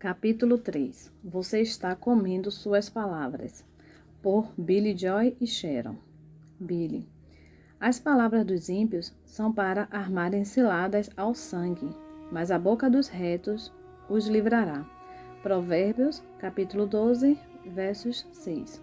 Capítulo 3. Você está comendo suas palavras. Por Billy Joy e Sharon. Billy. As palavras dos ímpios são para armarem ciladas ao sangue, mas a boca dos retos os livrará. Provérbios, capítulo 12, versos 6.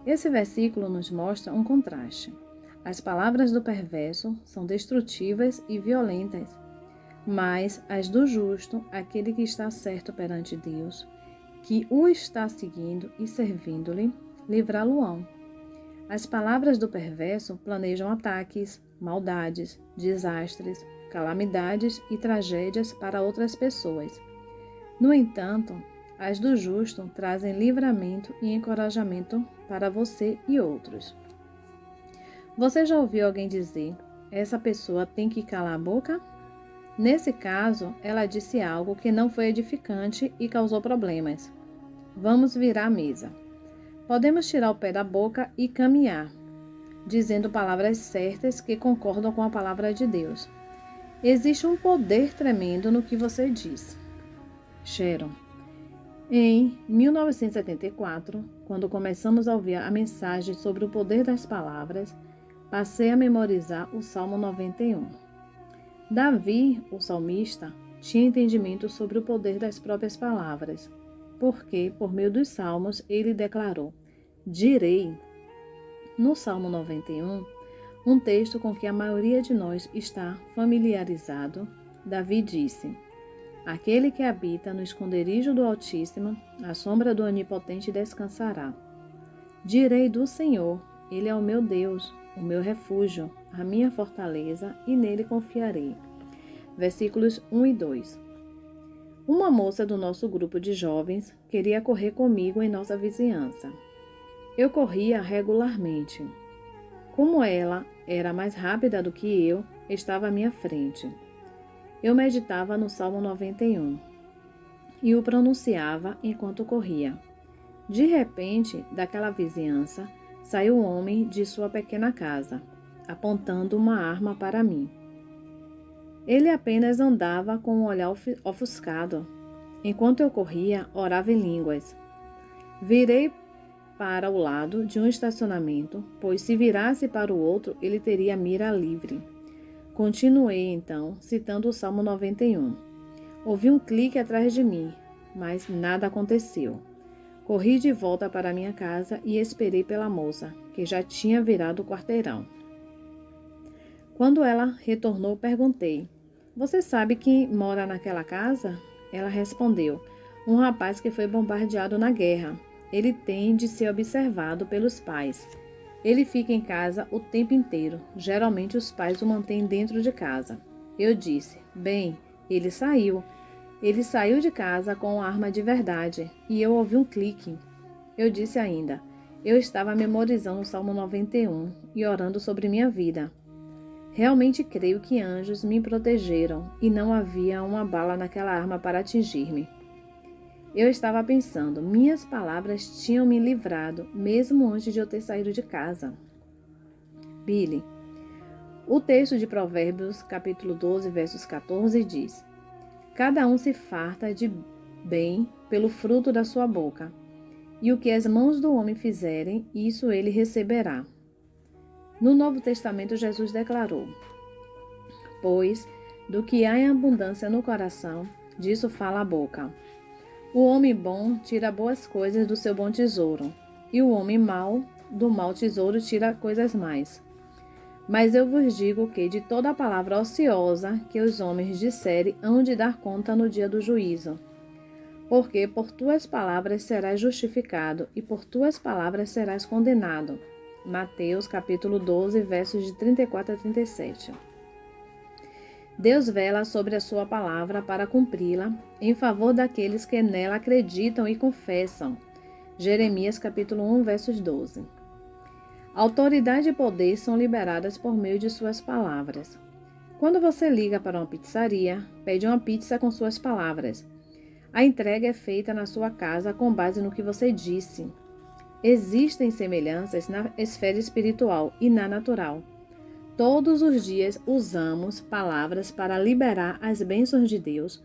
Esse versículo nos mostra um contraste. As palavras do perverso são destrutivas e violentas, mas as do justo, aquele que está certo perante Deus, que o está seguindo e servindo-lhe, livrá-lo-ão. As palavras do perverso planejam ataques, maldades, desastres, calamidades e tragédias para outras pessoas. No entanto, as do justo trazem livramento e encorajamento para você e outros. Você já ouviu alguém dizer, essa pessoa tem que calar a boca? Nesse caso, ela disse algo que não foi edificante e causou problemas. Vamos virar a mesa. Podemos tirar o pé da boca e caminhar, dizendo palavras certas que concordam com a palavra de Deus. Existe um poder tremendo no que você diz. Sharon. Em 1974, quando começamos a ouvir a mensagem sobre o poder das palavras, passei a memorizar o Salmo 91. Davi, o salmista, tinha entendimento sobre o poder das próprias palavras, porque, por meio dos salmos, ele declarou, direi. No Salmo 91, um texto com que a maioria de nós está familiarizado, Davi disse, aquele que habita no esconderijo do Altíssimo, à sombra do Onipotente descansará. Direi do Senhor, Ele é o meu Deus, o meu refúgio, a minha fortaleza, e nele confiarei. Versículos 1 e 2. Uma moça do nosso grupo de jovens queria correr comigo em nossa vizinhança. Eu corria regularmente. Como ela era mais rápida do que eu, estava à minha frente. Eu meditava no Salmo 91 e o pronunciava enquanto corria. De repente, daquela vizinhança, saiu um homem de sua pequena casa, apontando uma arma para mim. Ele apenas andava com um olhar ofuscado. Enquanto eu corria, orava em línguas. Virei para o lado de um estacionamento, pois se virasse para o outro, ele teria a mira livre. Continuei, então, citando o Salmo 91. Ouvi um clique atrás de mim, mas nada aconteceu. Corri de volta para minha casa e esperei pela moça, que já tinha virado o quarteirão. Quando ela retornou, perguntei, você sabe quem mora naquela casa? Ela respondeu, um rapaz que foi bombardeado na guerra. Ele tem de ser observado pelos pais. Ele fica em casa o tempo inteiro. Geralmente os pais o mantêm dentro de casa. Eu disse, bem, ele saiu. Ele saiu de casa com arma de verdade e eu ouvi um clique. Eu disse ainda, eu estava memorizando o Salmo 91 e orando sobre minha vida. Realmente creio que anjos me protegeram e não havia uma bala naquela arma para atingir-me. Eu estava pensando, minhas palavras tinham me livrado, mesmo antes de eu ter saído de casa. Billy. O texto de Provérbios, capítulo 12, versos 14, diz, cada um se farta de bem pelo fruto da sua boca, e o que as mãos do homem fizerem, isso ele receberá. No Novo Testamento, Jesus declarou, pois, do que há em abundância no coração, disso fala a boca. O homem bom tira boas coisas do seu bom tesouro, e o homem mau, do mau tesouro, tira coisas mais. Mas eu vos digo que de toda palavra ociosa que os homens disserem, hão de dar conta no dia do juízo. Porque por tuas palavras serás justificado, e por tuas palavras serás condenado. Mateus capítulo 12, versos de 34 a 37. Deus vela sobre a sua palavra para cumpri-la em favor daqueles que nela acreditam e confessam. Jeremias capítulo 1, versos 12. Autoridade e poder são liberadas por meio de suas palavras. Quando você liga para uma pizzaria, pede uma pizza com suas palavras. A entrega é feita na sua casa com base no que você disse. Existem semelhanças na esfera espiritual e na natural. Todos os dias usamos palavras para liberar as bênçãos de Deus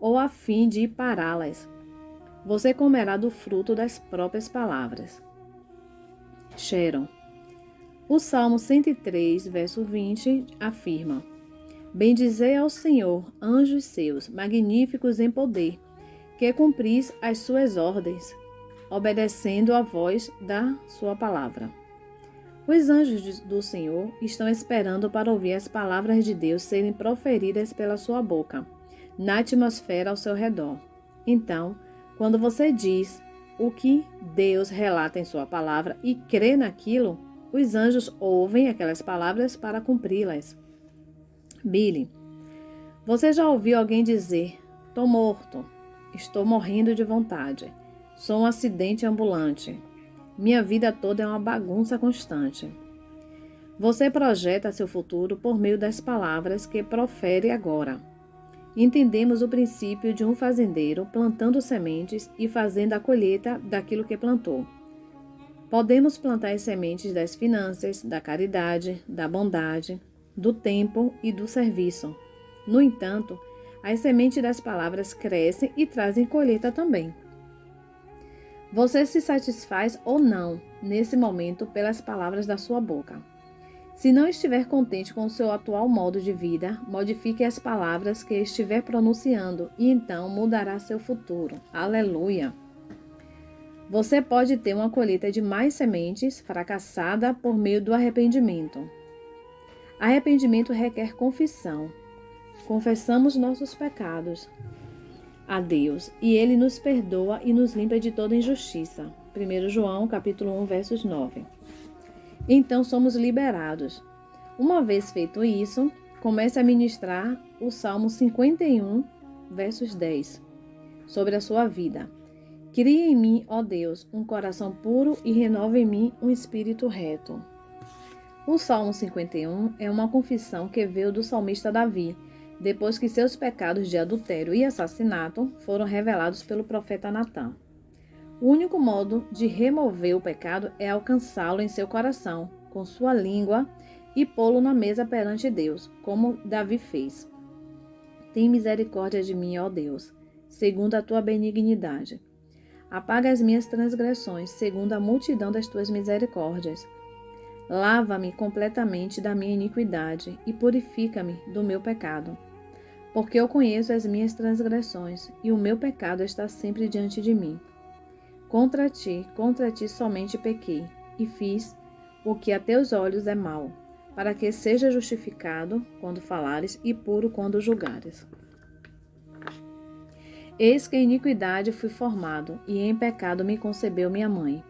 ou a fim de pará-las. Você comerá do fruto das próprias palavras. Sharon. O Salmo 103, verso 20, afirma: Bendizei ao Senhor, anjos seus, magníficos em poder, que cumpris as suas ordens, obedecendo a voz da sua palavra. Os anjos do Senhor estão esperando para ouvir as palavras de Deus serem proferidas pela sua boca, na atmosfera ao seu redor. Então, quando você diz o que Deus relata em sua palavra e crê naquilo, os anjos ouvem aquelas palavras para cumpri-las. Billy, você já ouviu alguém dizer: "Tô morto, estou morrendo de vontade, sou um acidente ambulante, minha vida toda é uma bagunça constante"? Você projeta seu futuro por meio das palavras que profere agora. Entendemos o princípio de um fazendeiro plantando sementes e fazendo a colheita daquilo que plantou. Podemos plantar as sementes das finanças, da caridade, da bondade, do tempo e do serviço. No entanto, as sementes das palavras crescem e trazem colheita também. Você se satisfaz ou não, nesse momento, pelas palavras da sua boca. Se não estiver contente com o seu atual modo de vida, modifique as palavras que estiver pronunciando e então mudará seu futuro. Aleluia! Você pode ter uma colheita de mais sementes fracassada por meio do arrependimento. Arrependimento requer confissão. Confessamos nossos pecados a Deus e Ele nos perdoa e nos limpa de toda injustiça. 1 João, capítulo 1, versos 9. Então somos liberados. Uma vez feito isso, comece a ministrar o Salmo 51, versos 10, sobre a sua vida. Cria em mim, ó Deus, um coração puro e renova em mim um espírito reto. O Salmo 51 é uma confissão que veio do salmista Davi, depois que seus pecados de adultério e assassinato foram revelados pelo profeta Natã. O único modo de remover o pecado é alcançá-lo em seu coração, com sua língua, e pô-lo na mesa perante Deus, como Davi fez. Tem misericórdia de mim, ó Deus, segundo a tua benignidade. Apaga as minhas transgressões, segundo a multidão das tuas misericórdias. Lava-me completamente da minha iniquidade e purifica-me do meu pecado. Porque eu conheço as minhas transgressões, e o meu pecado está sempre diante de mim. Contra ti somente pequei, e fiz o que a teus olhos é mau, para que seja justificado quando falares e puro quando julgares. Eis que em iniquidade fui formado, e em pecado me concebeu minha mãe.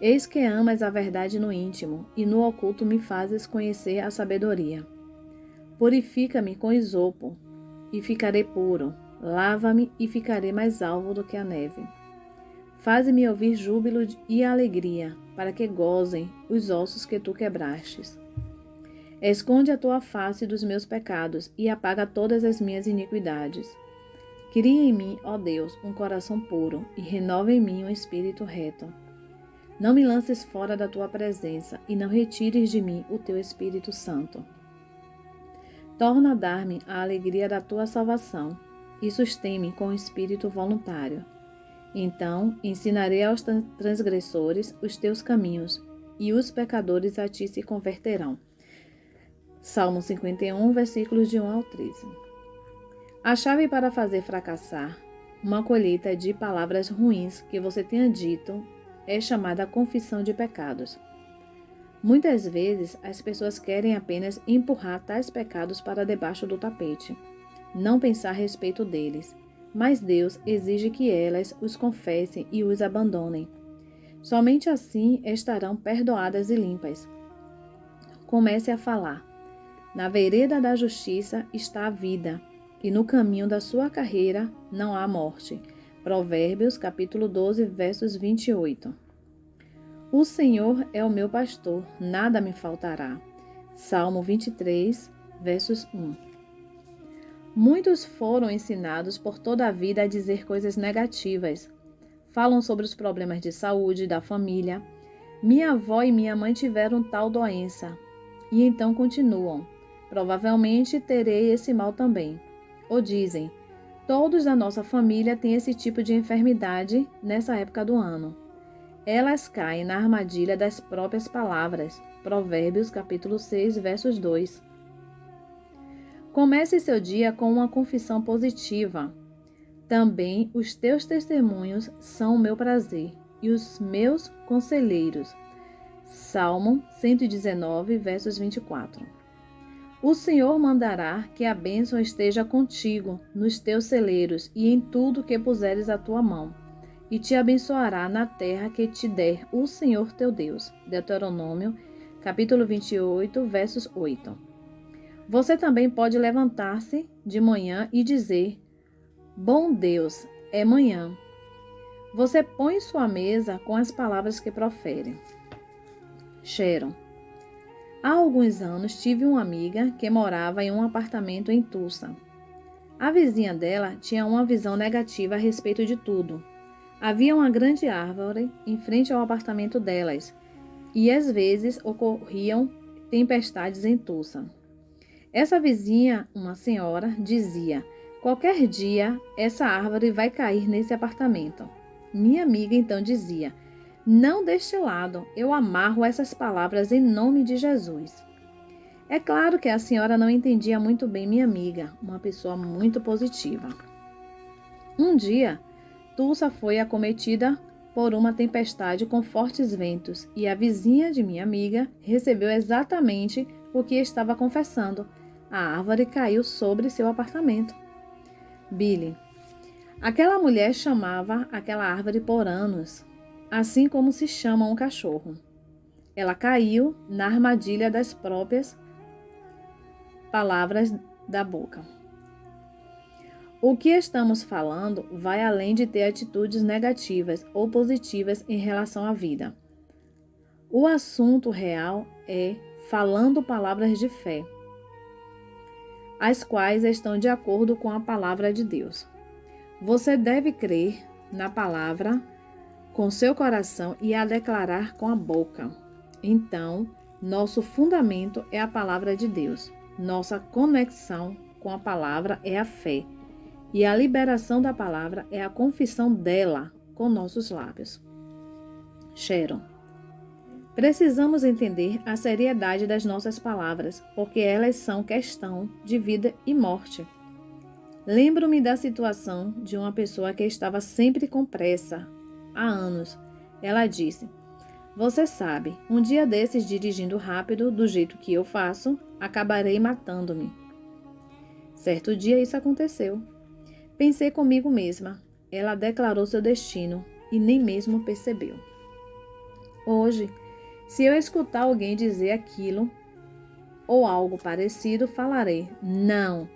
Eis que amas a verdade no íntimo, e no oculto me fazes conhecer a sabedoria. Purifica-me com esopo, e ficarei puro. Lava-me, e ficarei mais alvo do que a neve. Faze-me ouvir júbilo e alegria, para que gozem os ossos que tu quebrastes. Esconde a tua face dos meus pecados, e apaga todas as minhas iniquidades. Cria em mim, ó Deus, um coração puro, e renova em mim um espírito reto. Não me lances fora da tua presença, e não retires de mim o teu Espírito Santo. Torna a dar-me a alegria da tua salvação, e sustém-me com o espírito voluntário. Então ensinarei aos transgressores os teus caminhos, e os pecadores a ti se converterão. Salmo 51, versículos de 1 ao 13. A chave para fazer fracassar uma colheita de palavras ruins que você tenha dito é chamada confissão de pecados. Muitas vezes as pessoas querem apenas empurrar tais pecados para debaixo do tapete, não pensar a respeito deles. Mas Deus exige que elas os confessem e os abandonem. Somente assim estarão perdoadas e limpas. Comece a falar. Na vereda da justiça está a vida, e no caminho da sua carreira não há morte. Provérbios, capítulo 12, versos 28. O Senhor é o meu pastor, nada me faltará. Salmo 23, versos 1. Muitos foram ensinados por toda a vida a dizer coisas negativas. Falam sobre os problemas de saúde da família. Minha avó e minha mãe tiveram tal doença. E então continuam. Provavelmente terei esse mal também. Ou dizem, Todos da nossa família têm esse tipo de enfermidade nessa época do ano. Elas caem na armadilha das próprias palavras. Provérbios, capítulo 6, versos 2. Comece seu dia com uma confissão positiva. Também os teus testemunhos são o meu prazer e os meus conselheiros. Salmo 119, versos 24. O Senhor mandará que a bênção esteja contigo nos teus celeiros e em tudo que puseres a tua mão, e te abençoará na terra que te der o Senhor teu Deus. Deuteronômio, capítulo 28, versos 8. Você também pode levantar-se de manhã e dizer: Bom Deus, é manhã. Você põe sua mesa com as palavras que profere. Sharon. Há alguns anos tive uma amiga que morava em um apartamento em Tulsa. A vizinha dela tinha uma visão negativa a respeito de tudo. Havia uma grande árvore em frente ao apartamento delas e às vezes ocorriam tempestades em Tulsa. Essa vizinha, uma senhora, dizia: qualquer dia essa árvore vai cair nesse apartamento. Minha amiga então dizia: não deste lado, eu amarro essas palavras em nome de Jesus. É claro que a senhora não entendia muito bem minha amiga, uma pessoa muito positiva. Um dia, Tulsa foi acometida por uma tempestade com fortes ventos e a vizinha de minha amiga recebeu exatamente o que estava confessando. A árvore caiu sobre seu apartamento. Billy. Aquela mulher chamava aquela árvore por anos, assim como se chama um cachorro. Ela caiu na armadilha das próprias palavras da boca. O que estamos falando vai além de ter atitudes negativas ou positivas em relação à vida. O assunto real é falando palavras de fé, as quais estão de acordo com a palavra de Deus. Você deve crer na palavra com seu coração e a declarar com a boca. Então, nosso fundamento é a palavra de Deus. Nossa conexão com a palavra é a fé. E a liberação da palavra é a confissão dela com nossos lábios. Sharon. Precisamos entender a seriedade das nossas palavras, porque elas são questão de vida e morte. Lembro-me da situação de uma pessoa que estava sempre com pressa. Há anos. Ela disse: você sabe, um dia desses dirigindo rápido, do jeito que eu faço, acabarei matando-me. Certo dia isso aconteceu. Pensei comigo mesma. Ela declarou seu destino e nem mesmo percebeu. Hoje, se eu escutar alguém dizer aquilo ou algo parecido, falarei: não,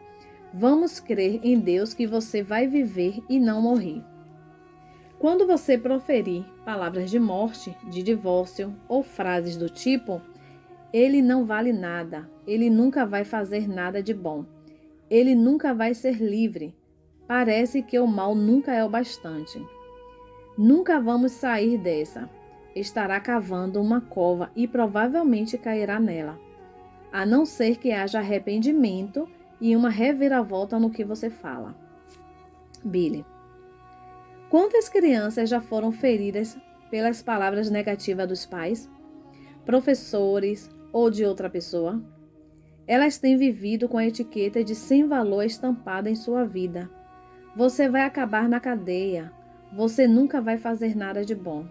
vamos crer em Deus que você vai viver e não morrer. Quando você proferir palavras de morte, de divórcio ou frases do tipo: ele não vale nada, ele nunca vai fazer nada de bom, ele nunca vai ser livre, parece que o mal nunca é o bastante. Nunca vamos sair dessa. Estará cavando uma cova e provavelmente cairá nela, a não ser que haja arrependimento e uma reviravolta no que você fala. Billy. Quantas crianças já foram feridas pelas palavras negativas dos pais, professores ou de outra pessoa? Elas têm vivido com a etiqueta de sem valor estampada em sua vida. Você vai acabar na cadeia. Você nunca vai fazer nada de bom.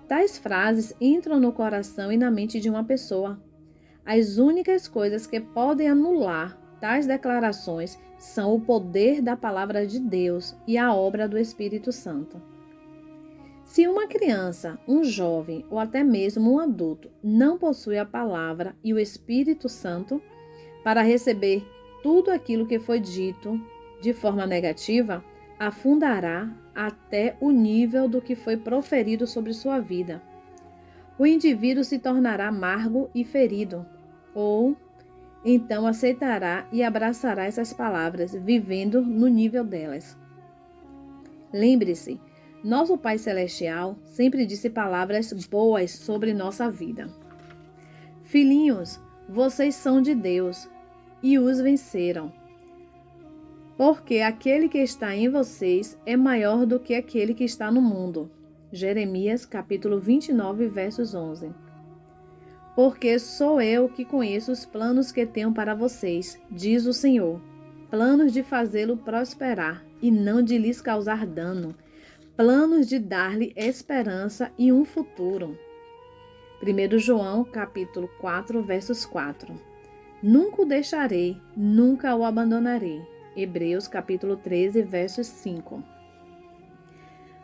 Tais frases entram no coração e na mente de uma pessoa. As únicas coisas que podem anular tais declarações são o poder da palavra de Deus e a obra do Espírito Santo. Se uma criança, um jovem ou até mesmo um adulto não possui a palavra e o Espírito Santo para receber tudo aquilo que foi dito de forma negativa, afundará até o nível do que foi proferido sobre sua vida. O indivíduo se tornará amargo e ferido, ou então aceitará e abraçará essas palavras, vivendo no nível delas. Lembre-se, nosso Pai Celestial sempre disse palavras boas sobre nossa vida. Filhinhos, vocês são de Deus e os venceram. Porque aquele que está em vocês é maior do que aquele que está no mundo. Jeremias, capítulo 29, versos 11. Porque sou eu que conheço os planos que tenho para vocês, diz o Senhor. Planos de fazê-lo prosperar e não de lhes causar dano. Planos de dar-lhe esperança e um futuro. 1 João, capítulo 4, versos 4. Nunca o deixarei, nunca o abandonarei. Hebreus, capítulo 13, versos 5.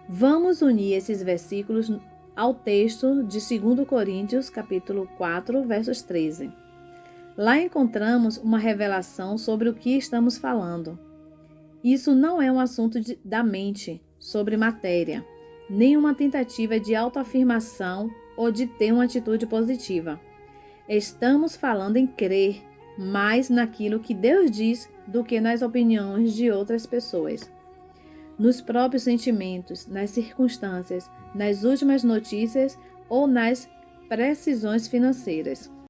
Vamos unir esses versículos ao texto de 2 Coríntios, capítulo 4, versos 13. Lá encontramos uma revelação sobre o que estamos falando. Isso não é um assunto da mente, sobre matéria, nem uma tentativa de autoafirmação ou de ter uma atitude positiva. Estamos falando em crer mais naquilo que Deus diz do que nas opiniões de outras pessoas. Nos próprios sentimentos, nas circunstâncias, nas últimas notícias ou nas precisões financeiras.